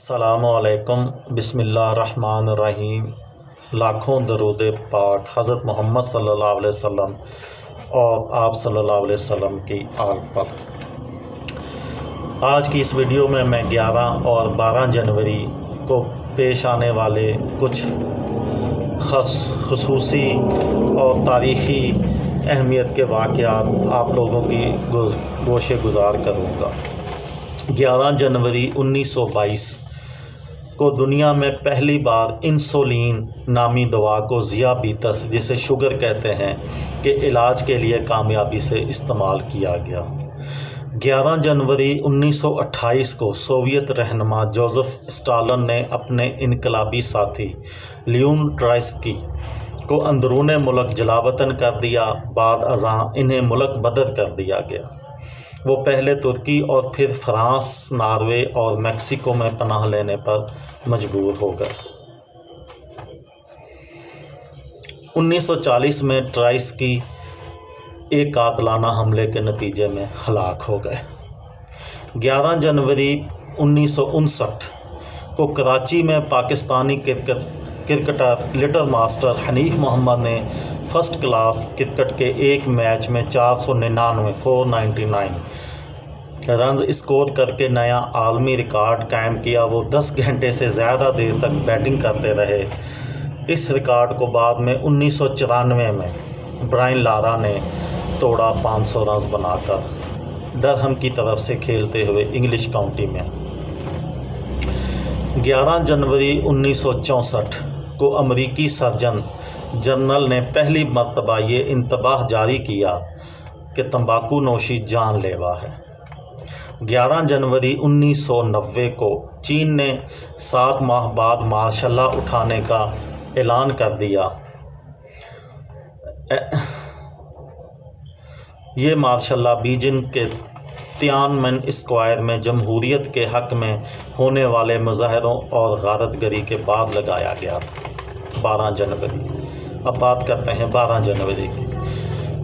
السلام علیکم، بسم اللہ الرحمن الرحیم۔ لاکھوں درود پاک حضرت محمد صلی اللہ علیہ وسلم اور آپ صلی اللہ علیہ وسلم کی آل پر۔ آج کی اس ویڈیو میں 11 اور 12 جنوری کو پیش آنے والے کچھ خصوصی اور تاریخی اہمیت کے واقعات آپ لوگوں کی گوش گزار کروں گا۔ 11 جنوری 1922 کو دنیا میں پہلی بار انسولین نامی دوا کو ذیابیطس، جسے شوگر کہتے ہیں، کے علاج کے لیے کامیابی سے استعمال کیا گیا۔ 11 جنوری 1928 کو سوویت رہنما جوزف اسٹالن نے اپنے انقلابی ساتھی لیون ٹرائسکی کو اندرون ملک جلاوطن کر دیا۔ بعد ازاں انہیں ملک بدر کر دیا گیا۔ وہ پہلے ترکی اور پھر فرانس، ناروے اور میکسیکو میں پناہ لینے پر مجبور ہو گئے۔ 1940 میں ٹرائسکی ایک قاتلانہ حملے کے نتیجے میں ہلاک ہو گئے۔ 11 جنوری 1959 کو کراچی میں Pakistani cricketer little master Hanif Mohammad نے فرسٹ کلاس کرکٹ کے ایک میچ میں 499 رنز اسکور کر کے نیا عالمی ریکارڈ قائم کیا۔ وہ 10 گھنٹے سے زیادہ دیر تک بیٹنگ کرتے رہے۔ اس ریکارڈ کو بعد میں 1994 میں برائن لارا نے توڑا 500 رنز بنا کر ڈرہم کی طرف سے کھیلتے ہوئے انگلش کاؤنٹی میں۔ 11 جنوری 1964 کو امریکی سرجن جنرل نے پہلی مرتبہ یہ انتباہ جاری کیا کہ تمباکو نوشی جان لیوا ہے۔ 11 جنوری 1990 کو چین نے 7 ماہ بعد مارشل لا اٹھانے کا اعلان کر دیا۔ یہ مارشل لا بیجنگ کے تیانمن اسکوائر میں جمہوریت کے حق میں ہونے والے مظاہروں اور غارت گری کے بعد لگایا گیا۔ 12 جنوری، اب بات کرتے ہیں 12 جنوری کی۔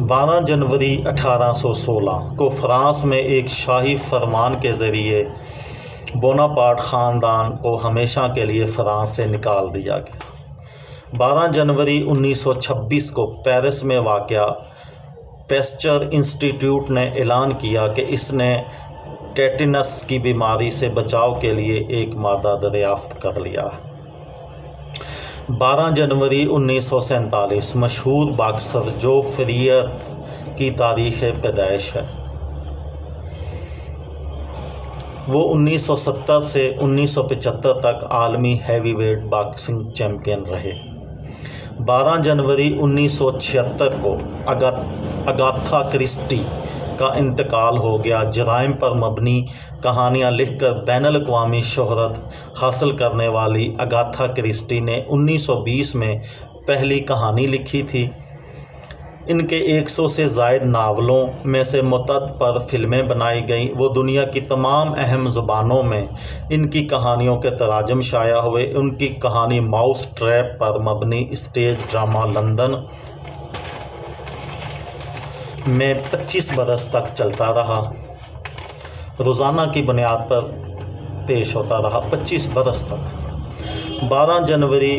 12 جنوری 1816 کو فرانس میں ایک شاہی فرمان کے ذریعے بوناپارٹ خاندان کو ہمیشہ کے لیے فرانس سے نکال دیا گیا۔ 12 جنوری 1926 کو پیرس میں واقع پیسچر انسٹیٹیوٹ نے اعلان کیا کہ اس نے ٹیٹنس کی بیماری سے بچاؤ کے لیے ایک مادہ دریافت کر لیا ہے۔ 12 جنوری 1947 مشہور باکسر جو فریر کی تاریخ پیدائش ہے۔ وہ 1970 سے 1975 تک عالمی ہیوی ویٹ باکسنگ چیمپئن رہے۔ 12 جنوری 1976 کو اگاتھا کرسٹی کا انتقال ہو گیا۔ جرائم پر مبنی کہانیاں لکھ کر بین الاقوامی شہرت حاصل کرنے والی اگاتھا کرسٹی نے 1920 میں پہلی کہانی لکھی تھی۔ ان کے 100 سے زائد ناولوں میں سے متعدد پر فلمیں بنائی گئیں۔ وہ دنیا کی تمام اہم زبانوں میں ان کی کہانیوں کے تراجم شائع ہوئے۔ ان کی کہانی ماؤس ٹریپ پر مبنی اسٹیج ڈرامہ لندن میں 25 برس تک چلتا رہا، روزانہ کی بنیاد پر پیش ہوتا رہا 25 برس تک۔ 12 جنوری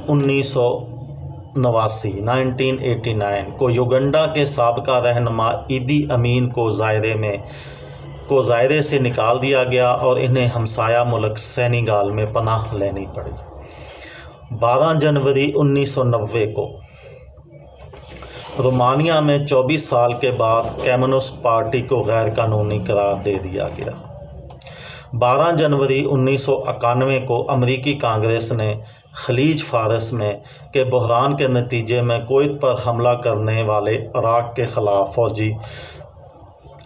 1989 کو یوگنڈا کے سابقہ رہنما ایدی امین کو ظاہرے سے نکال دیا گیا اور انہیں ہمسایہ ملک سینیگال میں پناہ لینی پڑی۔ 12 جنوری 1990 کو رومانیہ میں 24 سال کے بعد کمیونسٹ پارٹی کو غیر قانونی قرار دے دیا گیا۔ 12 جنوری 1991 کو امریکی کانگریس نے خلیج فارس میں کے بحران کے نتیجے میں کویت پر حملہ کرنے والے عراق کے خلاف فوجی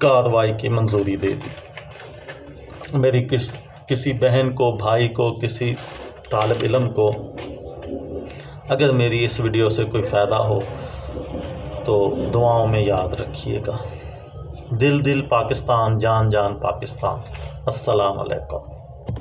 کارروائی کی منظوری دے دی۔ میری کسی بہن کو، بھائی کو، کسی طالب علم کو اگر میری اس ویڈیو سے کوئی فائدہ ہو تو دعاؤں میں یاد رکھیے گا۔ دل دل پاکستان، جان جان پاکستان۔ السلام علیکم۔